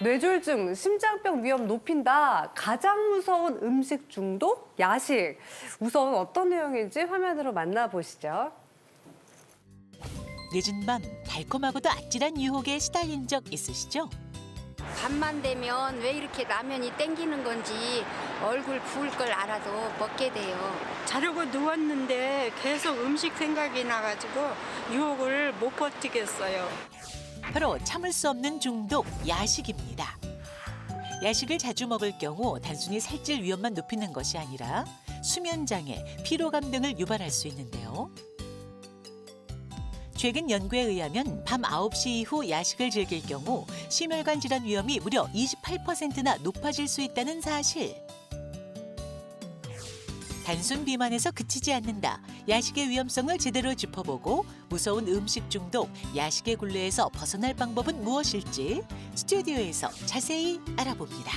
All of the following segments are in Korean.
뇌졸중, 심장병 위험 높인다. 가장 무서운 음식 중독, 야식. 우선 어떤 내용인지 화면으로 만나보시죠. 늦은 밤 달콤하고도 아찔한 유혹에 시달린 적 있으시죠? 밤만 되면 왜 이렇게 라면이 땡기는 건지 얼굴 부을 걸 알아도 먹게 돼요. 자려고 누웠는데 계속 음식 생각이 나가지고 유혹을 못 버티겠어요. 바로 참을 수 없는 중독, 야식입니다. 야식을 자주 먹을 경우 단순히 살찔 위험만 높이는 것이 아니라 수면장애, 피로감 등을 유발할 수 있는데요. 최근 연구에 의하면 밤 9시 이후 야식을 즐길 경우 심혈관 질환 위험이 무려 28%나 높아질 수 있다는 사실. 단순 비만에서 그치지 않는다. 야식의 위험성을 제대로 짚어보고 무서운 음식 중독, 야식의 굴레에서 벗어날 방법은 무엇일지 스튜디오에서 자세히 알아봅니다.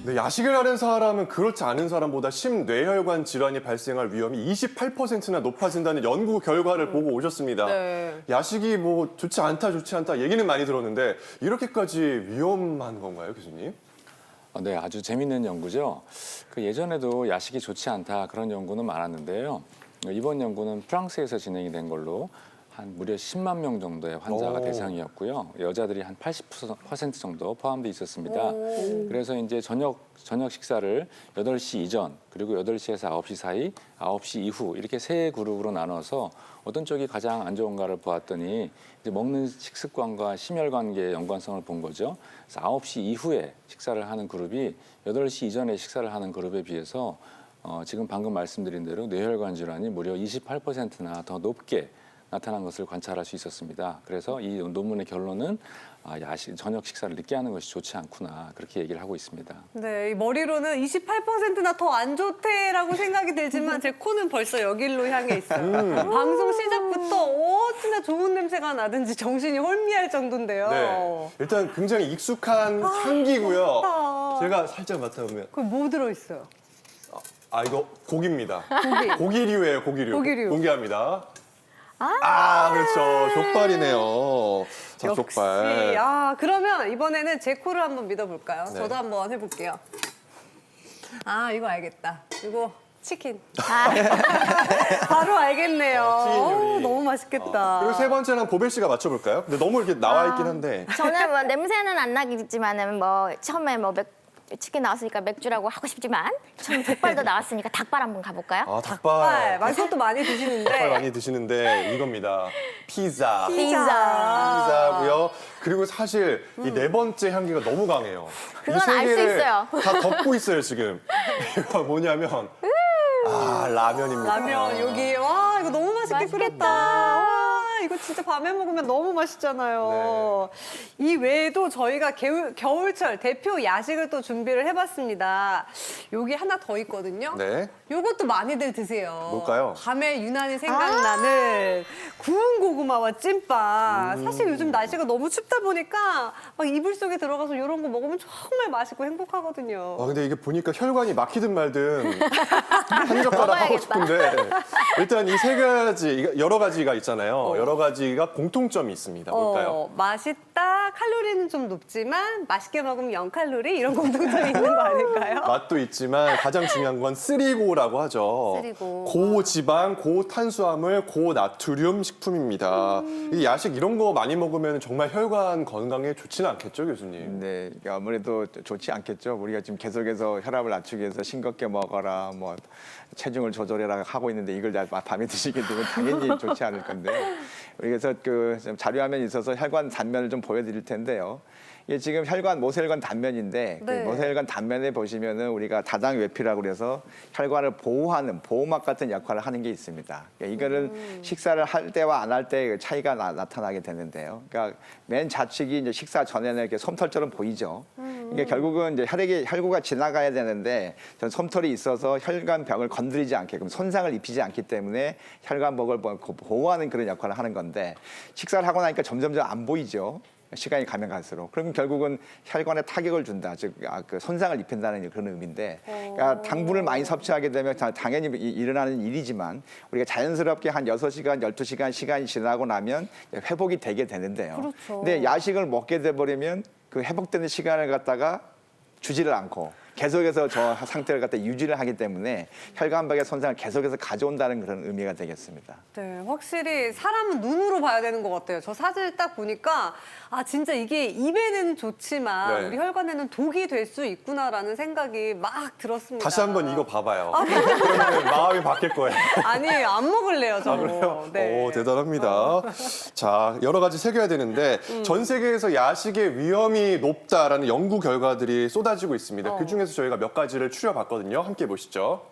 네, 야식을 하는 사람은 그렇지 않은 사람보다 심뇌혈관 질환이 발생할 위험이 28%나 높아진다는 연구 결과를 보고 오셨습니다. 네. 야식이 뭐 좋지 않다 얘기는 많이 들었는데 이렇게까지 위험한 건가요, 교수님? 네, 아주 재밌는 연구죠. 예전에도 야식이 좋지 않다 그런 연구는 많았는데요. 이번 연구는 프랑스에서 진행이 된 걸로 한 무려 10만 명 정도의 환자가 대상이었고요. 여자들이 한 80% 정도 포함되어 있었습니다. 그래서 이제 저녁 식사를 8시 이전 그리고 8시에서 9시 사이, 9시 이후 이렇게 세 그룹으로 나눠서 어떤 쪽이 가장 안 좋은가를 보았더니 이제 먹는 식습관과 심혈관계의 연관성을 본 거죠. 그래서 9시 이후에 식사를 하는 그룹이 8시 이전에 식사를 하는 그룹에 비해서 지금 방금 말씀드린 대로 뇌혈관 질환이 무려 28%나 더 높게 나타난 것을 관찰할 수 있었습니다. 그래서 이 논문의 결론은 저녁 식사를 늦게 하는 것이 좋지 않구나 그렇게 얘기를 하고 있습니다. 네, 이 머리로는 28%나 더 안 좋대라고 생각이 들지만 제 코는 벌써 여기로 향해 있어요. 방송 시작부터 어찌나 좋은 냄새가 나든지 정신이 혼미할 정도인데요. 네, 일단 굉장히 익숙한 향기고요. 좋다. 제가 살짝 맡아보면 그럼 뭐 들어있어요? 이거 고기입니다. 고기. 고기류예요, 고기류. 고기류. 공개합니다. 그렇죠. 족발이네요. 자, 역시. 족발. 그러면 이번에는 제 코를 한번 믿어볼까요? 네. 저도 한번 해볼게요. 이거 알겠다. 이거 치킨. 바로 알겠네요. 튀긴 요리. 어우, 너무 맛있겠다. 그리고 세 번째는 보벨 씨가 맞춰볼까요? 근데 너무 이렇게 나와 있긴 한데. 저는 뭐 냄새는 안 나겠지만은 뭐 처음에 뭐 치킨 나왔으니까 맥주라고 하고 싶지만 처음 족발도 나왔으니까 닭발 한번 가볼까요? 닭발. 말씀도 많이 드시는데. 닭발 많이 드시는데 이겁니다. 피자. 피자. 피자고요. 그리고 사실 이 네 번째 향기가 너무 강해요. 그건 이 세 알수 개를 있어요. 다 덮고 있어요, 지금. 이거 뭐냐면 라면입니다. 라면 여기 와 이거 너무 맛있게 끓였다. 와 이거 진짜 밤에 먹으면 너무 맛있잖아요. 이 외에도 저희가 겨울철 대표 야식을 또 준비를 해봤습니다. 여기 하나 더 있거든요. 네. 요것도 많이들 드세요. 뭘까요? 밤에 유난히 생각나는 구운 고구마와 찐빵. 사실 요즘 날씨가 너무 춥다 보니까 막 이불 속에 들어가서 이런 거 먹으면 정말 맛있고 행복하거든요. 근데 이게 보니까 혈관이 막히든 말든 한 젓가락 하고 싶은데 일단 이 세 가지, 여러 가지가 있잖아요. 여러 가지가 공통점이 있습니다. 뭘까요? 맛있다, 칼로리는 좀 높지만 맛있게 먹으면 0칼로리 이런 공통점이 있는 거 아닐까요? 맛도 있지만 가장 중요한 건 쓰리고라고 하죠. 쓰리고. 고지방, 고탄수화물, 고나트륨 식품입니다. 이 야식 이런 거 많이 먹으면 정말 혈관 건강에 좋지는 않겠죠, 교수님? 네, 아무래도 좋지 않겠죠. 우리가 지금 계속해서 혈압을 낮추기 위해서 싱겁게 먹어라, 뭐 체중을 조절해라 하고 있는데 이걸 밤에 드시게 되면 당연히 좋지 않을 건데요. 그래서 좀 자료화면이 있어서 혈관 단면을 좀 보여드릴 텐데요. 이게 지금 모세혈관 단면인데 네. 그 모세혈관 단면에 보시면은 우리가 다당외피라고 그래서 혈관을 보호하는 보호막 같은 역할을 하는 게 있습니다. 그러니까 이거는 식사를 할 때와 안 할 때 차이가 나타나게 되는데요. 그러니까 맨 좌측이 이제 식사 전에는 이렇게 솜털처럼 보이죠. 이게 결국은 이제 혈구가 지나가야 되는데 전 솜털이 있어서 혈관벽을 건드리지 않게끔 손상을 입히지 않기 때문에 혈관벽을 보호하는 그런 역할을 하는 건데 식사를 하고 나니까 점점점 안 보이죠. 시간이 가면 갈수록. 그러면 결국은 혈관에 타격을 준다. 즉, 그 손상을 입힌다는 그런 의미인데, 그러니까 당분을 많이 섭취하게 되면 당연히 일어나는 일이지만 우리가 자연스럽게 한 6시간, 12시간 시간이 지나고 나면 회복이 되게 되는데요. 그렇죠. 근데 야식을 먹게 돼버리면 그 회복되는 시간을 갖다가 주지를 않고 계속해서 저 상태를 갖다 유지를 하기 때문에 혈관박의 손상을 계속해서 가져온다는 그런 의미가 되겠습니다. 네, 확실히 사람은 눈으로 봐야 되는 것 같아요. 저 사진을 딱 보니까 아 진짜 이게 입에는 좋지만 네. 우리 혈관에는 독이 될 수 있구나라는 생각이 막 들었습니다. 다시 한번 이거 봐봐요. 그러면 마음이 바뀔 거예요. 아니 안 먹을래요, 저. 아, 그래요? 네. 오, 대단합니다. 자, 여러 가지 새겨야 되는데 전 세계에서 야식의 위험이 높다라는 연구 결과들이 쏟아지고 있습니다. 그중에서 저희가 몇 가지를 추려봤거든요. 함께 보시죠.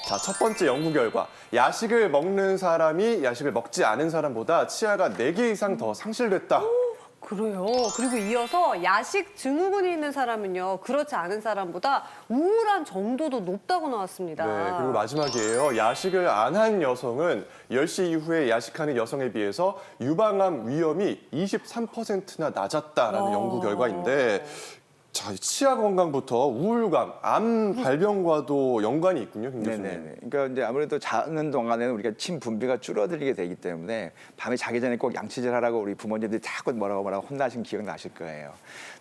자, 첫 번째 연구 결과. 야식을 먹는 사람이 야식을 먹지 않은 사람보다 치아가 4개 이상 더 상실됐다. 그래요. 그리고 이어서 야식 증후군이 있는 사람은요, 그렇지 않은 사람보다 우울한 정도도 높다고 나왔습니다. 네, 그리고 마지막이에요. 야식을 안 한 여성은 10시 이후에 야식하는 여성에 비해서 유방암 위험이 23%나 낮았다라는 연구 결과인데 자, 치아 건강부터 우울감, 암 발병과도 연관이 있군요, 김 교수님. 네네. 그러니까 이제 아무래도 자는 동안에는 우리가 침 분비가 줄어들게 되기 때문에 밤에 자기 전에 꼭 양치질 하라고 우리 부모님들이 자꾸 뭐라고 혼나신 기억 나실 거예요.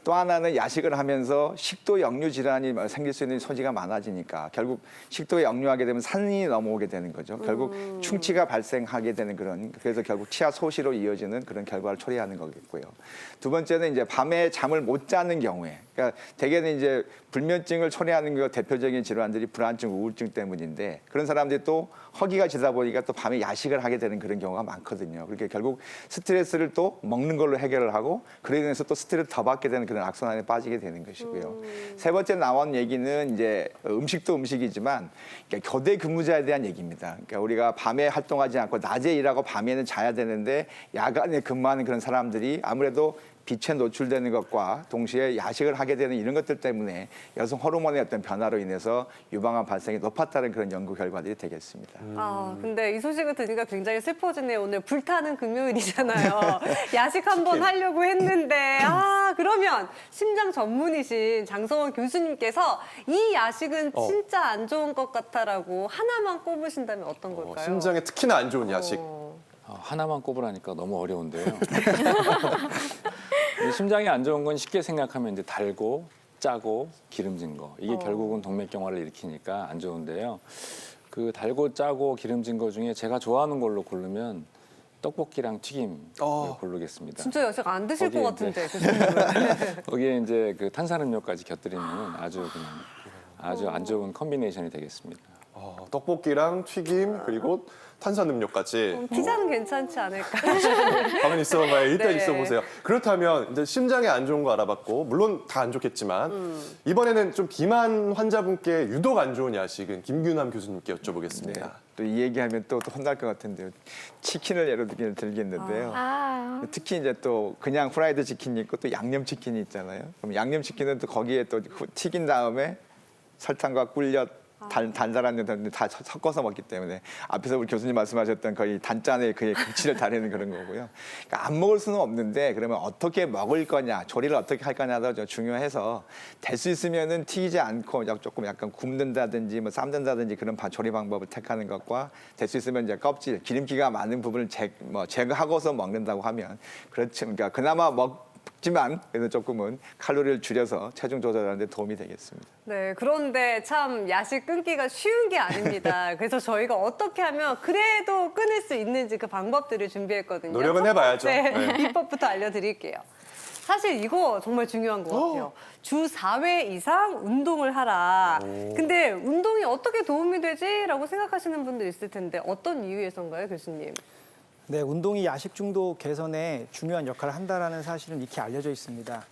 또 하나는 야식을 하면서 식도 역류 질환이 생길 수 있는 소지가 많아지니까 결국 식도에 역류하게 되면 산이 넘어오게 되는 거죠. 결국 충치가 발생하게 되는 그래서 결국 치아 소시로 이어지는 그런 결과를 초래하는 거겠고요. 두 번째는 이제 밤에 잠을 못 자는 경우에 그러니까 대개는 이제 불면증을 초래하는 그 대표적인 질환들이 불안증, 우울증 때문인데 그런 사람들이 또 허기가 지다 보니까 또 밤에 야식을 하게 되는 그런 경우가 많거든요. 그러니까 결국 스트레스를 또 먹는 걸로 해결을 하고 그로 인해서 또 스트레스를 더 받게 되는 그런 악순환에 빠지게 되는 것이고요. 세 번째 나온 얘기는 이제 음식도 음식이지만 그러니까 교대 근무자에 대한 얘기입니다. 그러니까 우리가 밤에 활동하지 않고 낮에 일하고 밤에는 자야 되는데 야간에 근무하는 그런 사람들이 아무래도 빛에 노출되는 것과 동시에 야식을 하게 되는 이런 것들 때문에 여성 호르몬의 어떤 변화로 인해서 유방암 발생이 높았다는 그런 연구 결과들이 되겠습니다. 아, 근데 이 소식을 들으니까 굉장히 슬퍼지네요. 오늘 불타는 금요일이잖아요. 야식 한번 하려고 했는데, 아, 그러면 심장 전문이신 장성원 교수님께서 이 야식은 진짜 안 좋은 것 같아라고 하나만 꼽으신다면 어떤 걸까요? 심장에 특히나 안 좋은 야식. 하나만 꼽으라니까 너무 어려운데요. 심장이 안 좋은 건 쉽게 생각하면 이제 달고 짜고 기름진 거. 이게 결국은 동맥경화를 일으키니까 안 좋은데요. 그 달고 짜고 기름진 거 중에 제가 좋아하는 걸로 고르면 떡볶이랑 튀김 고르겠습니다. 진짜 야식 안 드실 것 거기에 같은데, 교수님은. 거기에 이제 그 탄산음료까지 곁들이면 아주 그냥 아주 안 좋은 컨비네이션이 되겠습니다. 떡볶이랑 튀김 그리고 탄산음료까지. 피자는 괜찮지 않을까? 가만히 있어봐요. 일단 네. 있어보세요. 그렇다면 이제 심장에 안 좋은 거 알아봤고 물론 다 안 좋겠지만 이번에는 좀 비만 환자분께 유독 안 좋은 야식은 김균남 교수님께 여쭤보겠습니다. 또 이 얘기하면 또 혼날 것 같은데요. 치킨을 예로 들겠는데요. 특히 이제 또 그냥 프라이드 치킨이 있고 또 양념 치킨이 있잖아요. 그럼 양념 치킨은 또 거기에 또 튀긴 다음에 설탕과 꿀엿 달달한 데 다 섞어서 먹기 때문에 앞에서 우리 교수님 말씀하셨던 거의 단짠의 그의 극치를 다루는 그런 거고요. 그러니까 안 먹을 수는 없는데 그러면 어떻게 먹을 거냐, 조리를 어떻게 할 거냐도 좀 중요해서 될 수 있으면은 튀기지 않고 조금 약간 굽는다든지 뭐 삶는다든지 그런 조리 방법을 택하는 것과 될 수 있으면 이제 껍질, 기름기가 많은 부분을 제거하고서 먹는다고 하면 그렇지, 그러니까 그나마 먹지만 그래도 조금은 칼로리를 줄여서 체중 조절하는 데 도움이 되겠습니다. 네, 그런데 참 야식 끊기가 쉬운 게 아닙니다. 그래서 저희가 어떻게 하면 그래도 끊을 수 있는지 그 방법들을 준비했거든요. 노력은 해봐야죠. 네, 네. 비법부터 알려드릴게요. 사실 이거 정말 중요한 것 같아요. 주 4회 이상 운동을 하라. 근데 운동이 어떻게 도움이 되지? 라고 생각하시는 분들 있을 텐데 어떤 이유에서인가요, 교수님? 네, 운동이 야식 중독 개선에 중요한 역할을 한다는 사실은 익히 알려져 있습니다.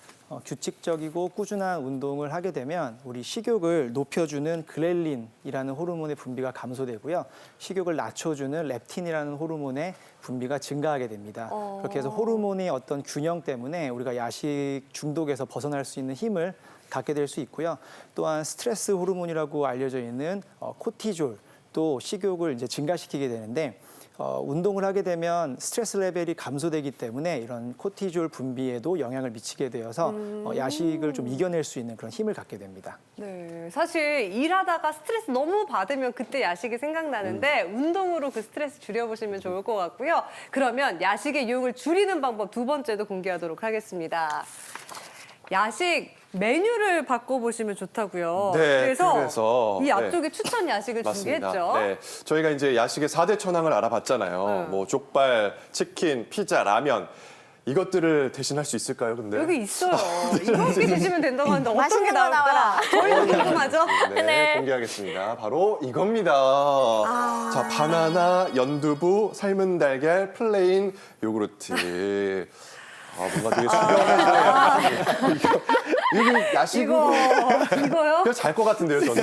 규칙적이고 꾸준한 운동을 하게 되면 우리 식욕을 높여주는 그렐린이라는 호르몬의 분비가 감소되고요. 식욕을 낮춰주는 렙틴이라는 호르몬의 분비가 증가하게 됩니다. 그렇게 해서 호르몬의 어떤 균형 때문에 우리가 야식 중독에서 벗어날 수 있는 힘을 갖게 될 수 있고요. 또한 스트레스 호르몬이라고 알려져 있는 코티졸 또 식욕을 이제 증가시키게 되는데 운동을 하게 되면 스트레스 레벨이 감소되기 때문에 이런 코티졸 분비에도 영향을 미치게 되어서 야식을 좀 이겨낼 수 있는 그런 힘을 갖게 됩니다. 네, 사실 일하다가 스트레스 너무 받으면 그때 야식이 생각나는데 운동으로 그 스트레스 줄여보시면 좋을 것 같고요. 그러면 야식의 유혹을 줄이는 방법 두 번째도 공개하도록 하겠습니다. 야식 메뉴를 바꿔보시면 좋다고요. 네, 그래서 그래서, 이 앞쪽에 추천 야식을 맞습니다. 준비했죠. 네, 저희가 이제 야식의 4대 천왕을 알아봤잖아요. 네. 뭐 족발, 치킨, 피자, 라면 이것들을 대신할 수 있을까요? 근데 여기 있어요. 이렇게 드시면 된다고 하는데 어떤 게 맛있는 거 나올까? 나와라. 저희도 궁금하죠? 네, 네. 공개하겠습니다. 바로 이겁니다. 자, 바나나, 연두부, 삶은 달걀, 플레인 요구르트. 뭔가 되게 수려해지네요. 이거 야식 이거요? 잘 것 같은데요, 저는.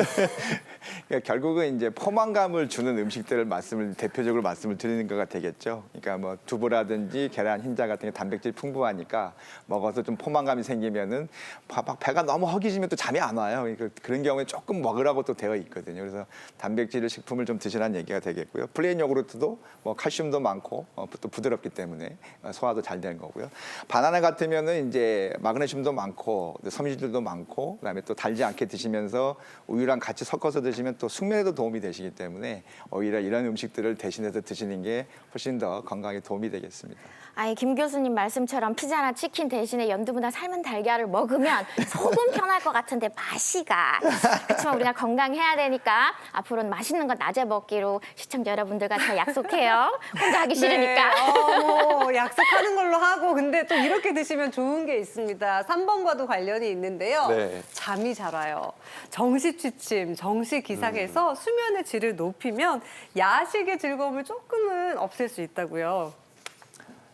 그러니까 결국은 이제 포만감을 주는 음식들을 대표적으로 말씀을 드리는 거가 되겠죠. 그러니까 뭐 두부라든지 계란, 흰자 같은 게 단백질 풍부하니까 먹어서 좀 포만감이 생기면은 막 배가 너무 허기지면 또 잠이 안 와요. 그러니까 그런 경우에 조금 먹으라고 또 되어 있거든요. 그래서 단백질 식품을 좀 드시라는 얘기가 되겠고요. 플레인 요구르트도 뭐 칼슘도 많고 또 부드럽기 때문에 소화도 잘 되는 거고요. 바나나 같으면은 이제 마그네슘도 많고 섬유질도 많고 그다음에 또 달지 않게 드시면서 우유랑 같이 섞어서 드시면 또 숙면에도 도움이 되시기 때문에 오히려 이런 음식들을 대신해서 드시는 게 훨씬 더 건강에 도움이 되겠습니다. 아니 김 교수님 말씀처럼 피자나 치킨 대신에 연두부나 삶은 달걀을 먹으면 속은 편할 것 같은데 맛이가 그렇지만 우리가 건강해야 되니까 앞으로는 맛있는 거 낮에 먹기로 시청자 여러분들과 잘 약속해요. 혼자 하기 싫으니까. 네, 뭐 약속하는 걸로 하고 근데 또 이렇게 드시면 좋은 게 있습니다. 3번과도 관련이 있는데요. 네. 잠이 잘 와요. 정시 취침, 정시 기상에서 수면의 질을 높이면 야식의 즐거움을 조금은 없앨 수 있다고요.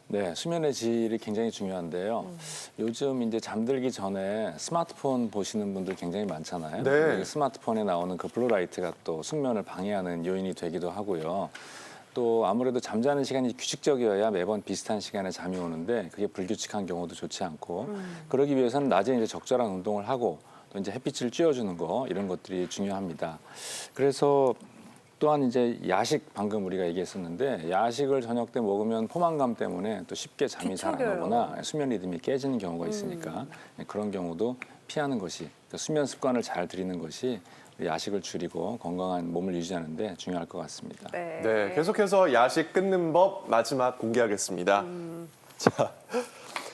네, 수면의 질이 굉장히 중요한데요. 요즘 이제 잠들기 전에 스마트폰 보시는 분들 굉장히 많잖아요. 네. 스마트폰에 나오는 그 블루라이트가 또 숙면을 방해하는 요인이 되기도 하고요. 또 아무래도 잠자는 시간이 규칙적이어야 매번 비슷한 시간에 잠이 오는데 그게 불규칙한 경우도 좋지 않고 그러기 위해서는 낮에 이제 적절한 운동을 하고 또 이제 햇빛을 쬐어주는 거 이런 것들이 중요합니다. 그래서 또한 이제 야식 방금 우리가 얘기했었는데 야식을 저녁 때 먹으면 포만감 때문에 또 쉽게 잠이 잘 안 뒤척여요. 오거나 수면 리듬이 깨지는 경우가 있으니까 그런 경우도 피하는 것이 그러니까 수면 습관을 잘 들이는 것이 야식을 줄이고 건강한 몸을 유지하는 데 중요할 것 같습니다. 네, 계속해서 야식 끊는 법 마지막 공개하겠습니다. 자,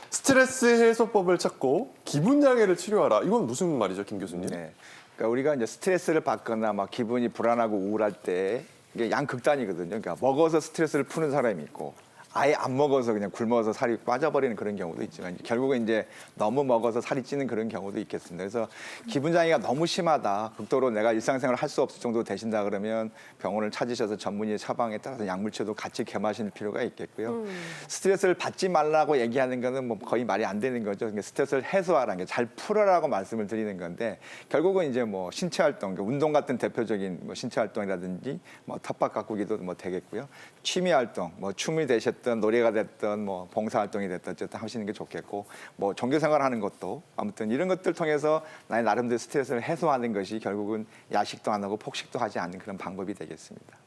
스트레스 해소법을 찾고 기분 장애를 치료하라. 이건 무슨 말이죠, 김 교수님? 네. 그러니까 우리가 이제 스트레스를 받거나 막 기분이 불안하고 우울할 때 이게 양극단이거든요. 그러니까 먹어서 스트레스를 푸는 사람이 있고 아예 안 먹어서 그냥 굶어서 살이 빠져버리는 그런 경우도 있지만 결국은 이제 너무 먹어서 살이 찌는 그런 경우도 있겠습니다. 그래서 기분 장애가 너무 심하다, 극도로 내가 일상생활을 할 수 없을 정도 되신다 그러면 병원을 찾으셔서 전문의의 처방에 따라서 약물치료도 같이 겸하실 필요가 있겠고요. 스트레스를 받지 말라고 얘기하는 거는 뭐 거의 말이 안 되는 거죠. 그러니까 스트레스를 해소하라는 게 잘 풀어라고 말씀을 드리는 건데 결국은 이제 뭐 신체 활동, 그러니까 운동 같은 대표적인 뭐 신체 활동이라든지 뭐 텃밭 가꾸기도 뭐 되겠고요. 취미 활동, 뭐 춤이 되셨든 노래가 됐든 뭐 봉사 활동이 됐든 어쨌든 하시는 게 좋겠고 뭐 종교 생활하는 것도 아무튼 이런 것들 통해서 나의 나름대로 스트레스를 해소하는 것이 결국은 야식도 안 하고 폭식도 하지 않는 그런 방법이 되겠습니다.